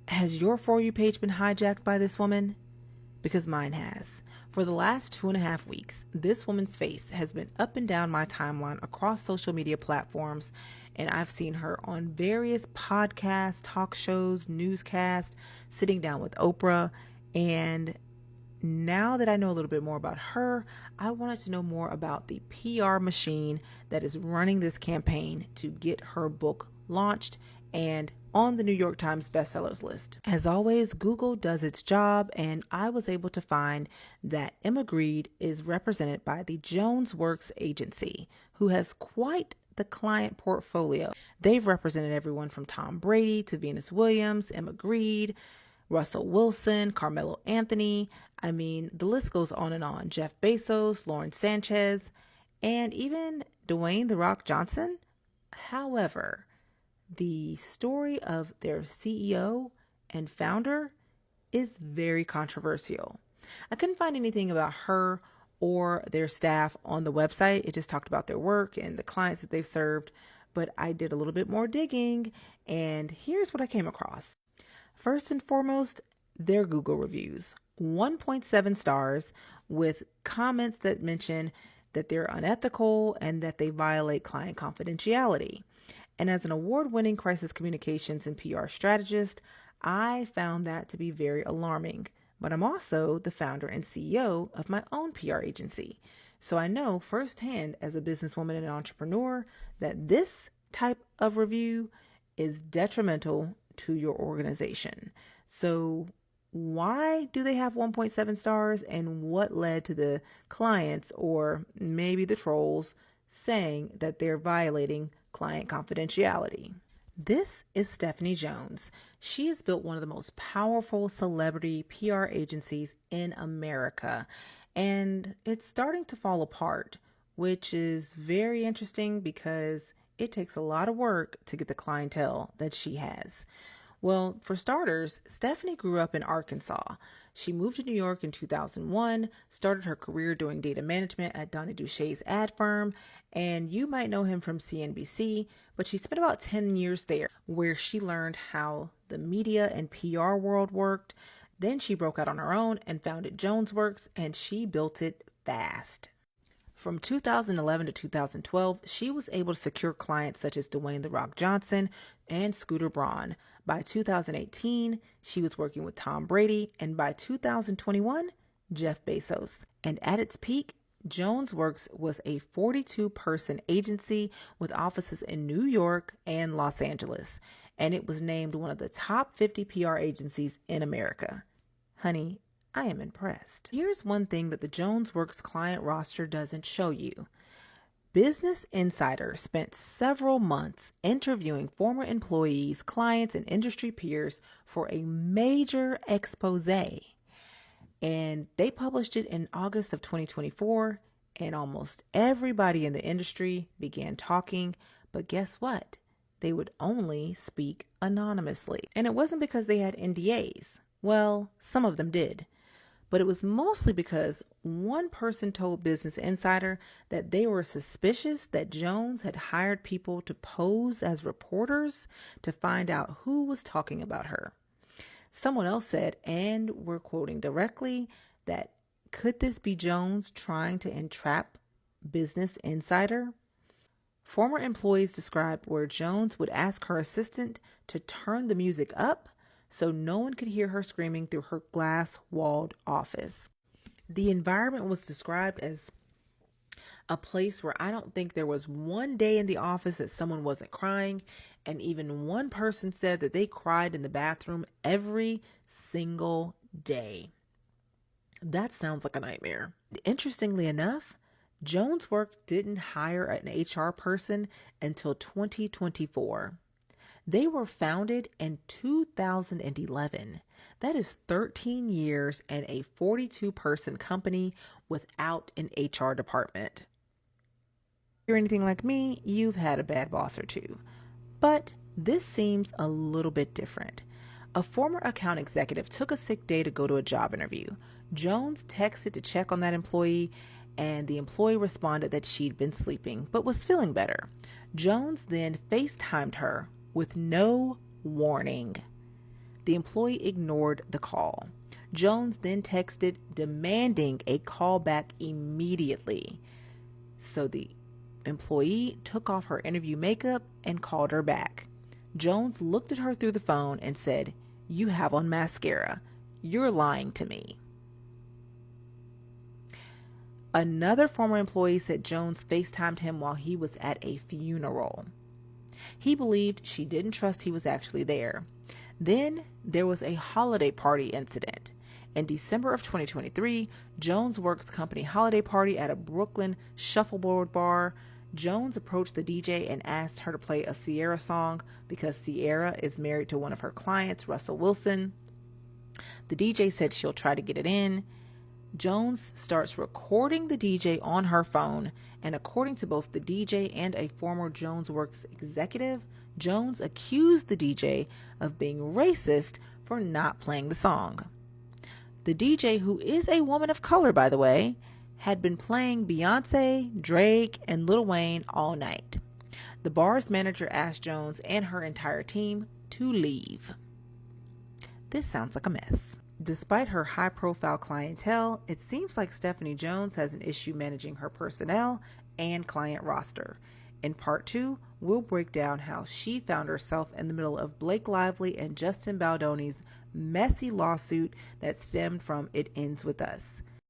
Has your For You page been hijacked by this woman? Because mine has. For the last 2.5 weeks, this woman's face has been up and down my timeline across social media platforms, and I've seen her on various podcasts, talk shows, newscasts, sitting down with Oprah. And now that I know a little bit more about her, I wanted to know more about the PR machine that is running this campaign to get her book launched and on the New York Times bestsellers list. As always, Google does its job, and I was able to find that Emma Grede is represented by the Jones Works agency, who has quite the client portfolio. They've represented everyone from Tom Brady to Venus Williams, Emma Grede, Russell Wilson, Carmelo Anthony. I mean, the list goes on and on. Jeff Bezos, Lauren Sanchez, and even Dwayne "The Rock" Johnson. However, the story of their CEO and founder is very controversial. I couldn't find anything about her or their staff on the website. It just talked about their work and the clients that they've served. But I did a little bit more digging, and here's what I came across. First and foremost, their Google reviews. 1.7 stars with comments that mention that they're unethical and that they violate client confidentiality. And as an award-winning crisis communications and PR strategist, I found that to be very alarming. But I'm also the founder and CEO of my own PR agency. So I know firsthand as a businesswoman and an entrepreneur that this type of review is detrimental to your organization. So why do they have 1.7 stars, and what led to the clients, or maybe the trolls, saying that they're violating client confidentiality? This is Stephanie Jones. She has built one of the most powerful celebrity PR agencies in America, and it's starting to fall apart, which is very interesting because it takes a lot of work to get the clientele that she has. Well, for starters, Stephanie grew up in Arkansas. She moved to New York in 2001, started her career doing data management at Donnie Duche's ad firm, and you might know him from CNBC, but she spent about 10 years there, where she learned how the media and PR world worked. Then she broke out on her own and founded JonesWorks, and she built it fast. From 2011 to 2012, she was able to secure clients such as Dwayne "The Rock" Johnson and Scooter Braun. By 2018, she was working with Tom Brady, and by 2021, Jeff Bezos. And at its peak, JonesWorks was a 42-person agency with offices in New York and Los Angeles, and it was named one of the top 50 PR agencies in America. Honey, I am impressed. Here's one thing that the JonesWorks client roster doesn't show you. Business Insider spent several months interviewing former employees, clients, and industry peers for a major expose. And they published it in August of 2024, and almost everybody in the industry began talking. But guess what? They would only speak anonymously. And it wasn't because they had NDAs. Well, some of them did. But it was mostly because one person told Business Insider that they were suspicious that Jones had hired people to pose as reporters to find out who was talking about her. Someone else said, and we're quoting directly, that could this be Jones trying to entrap Business Insider? Former employees described where Jones would ask her assistant to turn the music up so no one could hear her screaming through her glass-walled office. The environment was described as a place where I don't think there was one day in the office that someone wasn't crying, and even one person said that they cried in the bathroom every single day. That sounds like a nightmare. Interestingly enough, JonesWorks didn't hire an HR person until 2024. They were founded in 2011. That is 13 years and a 42-person company without an HR department. If you're anything like me, you've had a bad boss or two. But this seems a little bit different. A former account executive took a sick day to go to a job interview. Jones texted to check on that employee, and the employee responded that she'd been sleeping but was feeling better. Jones then FaceTimed her with no warning. The employee ignored the call. Jones then texted demanding a call back immediately. So the employee took off her interview makeup and called her back. Jones looked at her through the phone and said, "You have on mascara. You're lying to me." Another former employee said Jones FaceTimed him while he was at a funeral. He believed she didn't trust he was actually there. Then there was a holiday party incident. In December of 2023, Jones works company holiday party at a Brooklyn shuffleboard bar. Jones approached the DJ and asked her to play a Sierra song because Sierra is married to one of her clients, Russell Wilson. The DJ said she'll try to get it in. Jones starts recording the DJ on her phone, and according to both the DJ and a former Jones Works executive, Jones accused the DJ of being racist for not playing the song. The DJ, who is a woman of color, by the way, had been playing Beyonce, Drake, and Lil Wayne all night. The bar's manager asked Jones and her entire team to leave. This sounds like a mess. Despite her high-profile clientele, it seems like Stephanie Jones has an issue managing her personnel and client roster. In part 2, we'll break down how she found herself in the middle of Blake Lively and Justin Baldoni's messy lawsuit that stemmed from It Ends With Us.